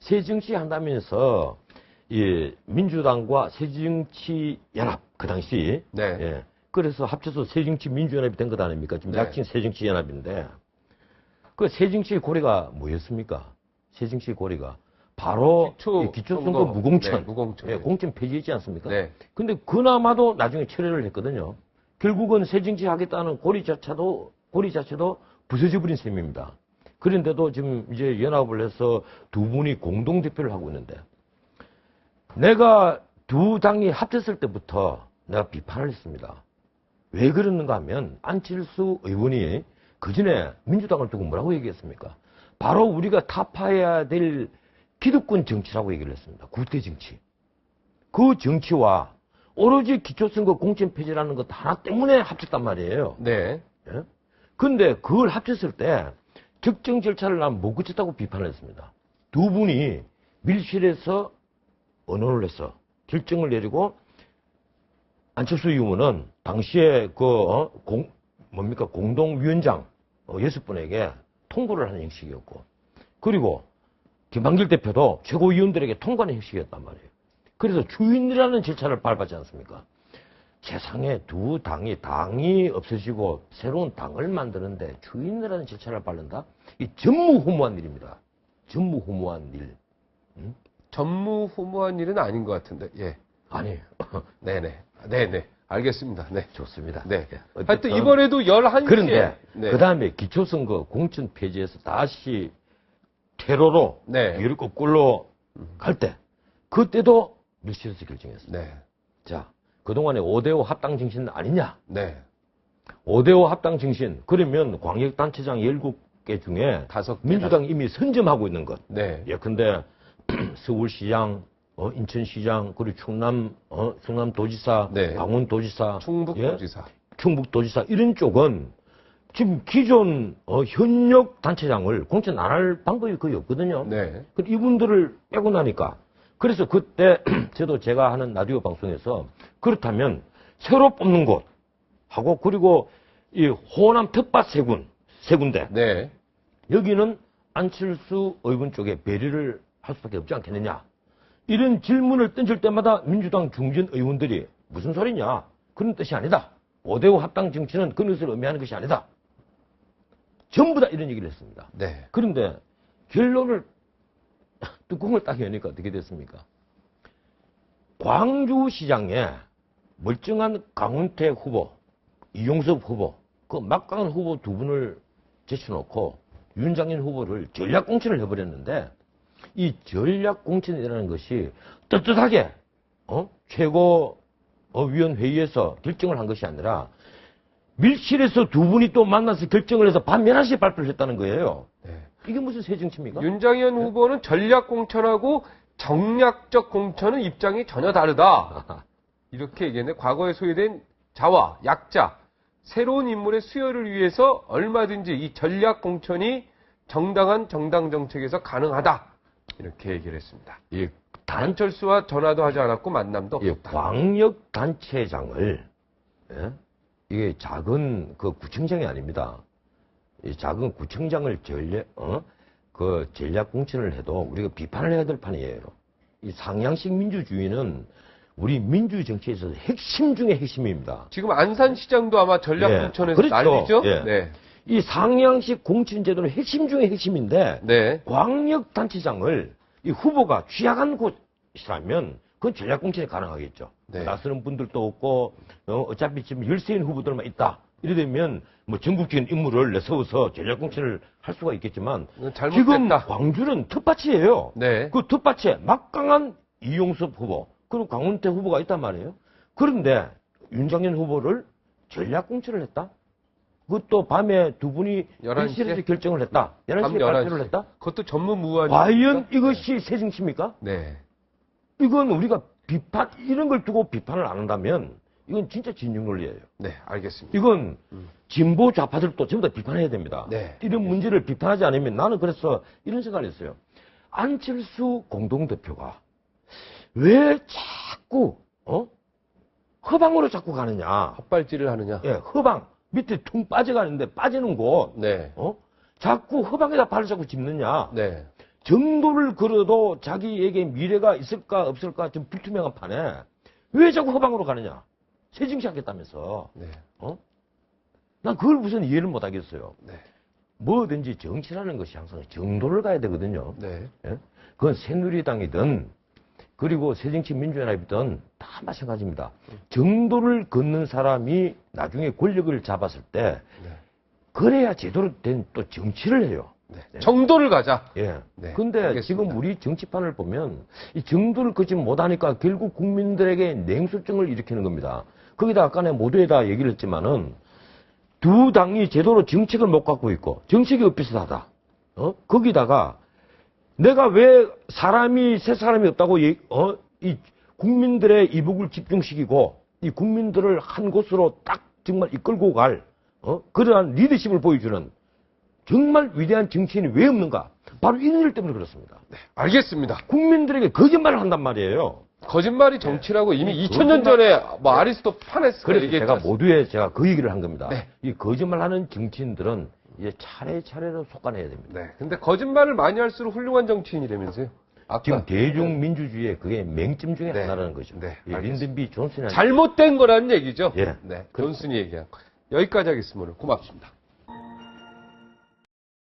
새정치 한다면서 이 민주당과 새정치연합 그 당시 네. 예. 그래서 합쳐서 새정치민주연합이 된 것 아닙니까? 지금 네. 약칭 새정치연합인데 그 새정치의 고리가 뭐였습니까? 새정치의 고리가 바로 기초선거 무공천, 네, 무공천. 예, 공천 폐지했지 않습니까? 네. 근데 그나마도 나중에 철회를 했거든요. 결국은 새정치 하겠다는 고리 자체도 부서져 버린 셈입니다. 그런데도 지금 이제 연합을 해서 두 분이 공동 대표를 하고 있는데 내가 두 당이 합쳤을 때부터 내가 비판을 했습니다. 왜 그러는가 하면 안철수 의원이 그전에 민주당을 두고 뭐라고 얘기했습니까? 바로 우리가 타파해야 될 기득권 정치라고 얘기를 했습니다. 구태 정치. 그 정치와 오로지 기초선거 공천 폐지라는 것 하나 때문에 합쳤단 말이에요. 네. 예? 근데 그걸 합쳤을 때 적정 절차를 난 못 거쳤다고 비판을 했습니다. 두 분이 밀실에서 언론을 해서 결정을 내리고 안철수 의원은 당시에 공동위원장 6분에게 통보를 하는 형식이었고 그리고 김한길 대표도 최고위원들에게 통과하는 형식이었단 말이에요. 그래서 주인이라는 절차를 밟았지 않습니까? 세상에 두 당이 없어지고 새로운 당을 만드는데 주인이라는 절차를 밟는다? 이 전무후무한 일입니다. 전무후무한 일. 응? 전무후무한 일은 아닌 것 같은데, 예. 아니에요. 네네. 네네. 알겠습니다. 네. 좋습니다. 네. 어쨌든 하여튼 이번에도 11시에. 그런데 네. 그 다음에 기초선거 공천 폐지에서 다시 테러로 네. 이를 거꾸로 갈 때 그때도 밀실에서 결정했습니다. 네. 자, 그동안에 5대5 합당 정신 아니냐? 네. 5대5 합당 정신. 그러면 광역단체장 17개 중에 5개. 민주당이 이미 선점하고 있는 것. 네. 예컨대 서울시장, 인천시장, 그리고 충남도지사, 네. 강원도지사, 충북도지사. 충북도지사 이런 쪽은 지금 기존 현역 단체장을 공천 안 할 방법이 거의 없거든요. 네. 이분들을 빼고 나니까 그래서 그때 저도 제가 하는 라디오 방송에서 그렇다면 새로 뽑는 곳 하고 그리고 이 호남 텃밭 세 군데 네. 여기는 안철수 의원 쪽에 배려를 할 수밖에 없지 않겠느냐 이런 질문을 던질 때마다 민주당 중진 의원들이 무슨 소리냐 그런 뜻이 아니다 5대5 합당 정치는 그런 것을 의미하는 것이 아니다 전부 다 이런 얘기를 했습니다. 네. 그런데 결론을 뚜껑을 딱 여니까 어떻게 됐습니까? 광주시장에 멀쩡한 강훈태 후보, 이용섭 후보, 그 막강한 후보 두 분을 제쳐놓고 윤장현 후보를 전략공천을 해버렸는데 이 전략공천이라는 것이 떳떳하게 최고위원회의에서 결정을 한 것이 아니라 밀실에서 두 분이 또 만나서 결정을 해서 밤 11시에 발표를 했다는 거예요. 네. 이게 무슨 새 정치입니까? 윤장현 후보는 전략 공천하고 정략적 공천은 입장이 전혀 다르다. 이렇게 얘기했네. 과거에 소유된 자와 약자, 새로운 인물의 수혈을 위해서 얼마든지 이 전략 공천이 정당한 정당 정책에서 가능하다. 이렇게 얘기를 했습니다. 이 안철수와 전화도 하지 않았고 만남도 없었다. 광역 단체장을 이게 작은 그 구청장이 아닙니다. 이 작은 구청장을 전략 공천을 해도 우리가 비판을 해야 될 판이에요. 이 상향식 민주주의는 우리 민주 정치에서 핵심 중의 핵심입니다. 지금 안산시장도 아마 전략 공천에서 그렇죠. 난리죠? 예. 네. 이 상향식 공천 제도는 핵심 중의 핵심인데 네. 광역 단체장을 이 후보가 취약한 곳이라면 그건 전략 공천이 가능하겠죠. 네. 낯서는 분들도 없고 어차피 지금 열세인 후보들만 있다. 이래 되면 뭐 전국적인 인물을 내세워서 전략 공천을 할 수가 있겠지만 잘못됐다. 지금 광주는 텃밭이에요. 네. 그 텃밭에 막강한 이용섭 후보 그리고 강훈태 후보가 있단 말이에요. 그런데 윤장현 후보를 전략 공천을 했다. 그것도 밤에 두 분이 11시에 결정을 했다. 11시에 발표를 했다. 그것도 전무후무한. 과연 이것이 새 정치입니까? 네. 이건 우리가 이런 걸 두고 비판을 안 한다면 이건 진짜 진영 논리예요. 네, 알겠습니다. 이건 진보 좌파들도 전부 다 비판해야 됩니다. 네. 이런 문제를 비판하지 않으면 나는 그래서 이런 생각을 했어요. 안철수 공동대표가 왜 자꾸 허방으로 자꾸 가느냐. 헛발질을 하느냐. 예, 허방. 밑에 퉁 빠져가는데 빠지는 곳. 네. 자꾸 허방에다 발을 자꾸 짚느냐. 네. 정도를 걸어도 자기에게 미래가 있을까 없을까 좀 불투명한 판에 왜 자꾸 허방으로 가느냐? 새 정치하겠다면서. 네. 난 그걸 무슨 이해를 못 하겠어요. 네. 뭐든지 정치라는 것이 항상 정도를 가야 되거든요. 네. 예? 그건 새누리당이든 그리고 새정치민주연합이든 다 마찬가지입니다. 정도를 걷는 사람이 나중에 권력을 잡았을 때 네. 그래야 제대로 된 또 정치를 해요. 네. 정도를 가자. 예. 네, 근데 알겠습니다. 지금 우리 정치판을 보면 이 정도를 걷지 못하니까 결국 국민들에게 냉소증을 일으키는 겁니다. 거기다 아까 내가 모두에다 얘기를 했지만은 두 당이 제대로 정책을 못 갖고 있고 정책이 엇비슷하다. 거기다가 내가 왜 새 사람이 없다고 이 국민들의 이목을 집중시키고 이 국민들을 한 곳으로 딱 정말 이끌고 갈 그러한 리더십을 보여주는 정말 위대한 정치인이 왜 없는가? 바로 이런 일 때문에 그렇습니다. 네. 알겠습니다. 국민들에게 거짓말을 한단 말이에요. 거짓말이 정치라고 이미 거짓말- 2000년 전에 뭐 아리스토파네스가 그래서 얘기했지 제가 않습니까? 모두에 제가 그 얘기를 한 겁니다. 네. 이 거짓말하는 정치인들은 이제 차례차례로 속아내야 됩니다. 네. 근데 거짓말을 많이 할수록 훌륭한 정치인이라면서요? 아까 지금 대중민주주의의 그게 맹점 중에 네. 하나라는 거죠. 네, 이 알겠습니다. 린든비 존슨이 잘못된 거라는 얘기죠? 예. 네. 존슨이 얘기한 거. 여기까지 하겠습니다. 오늘 고맙습니다.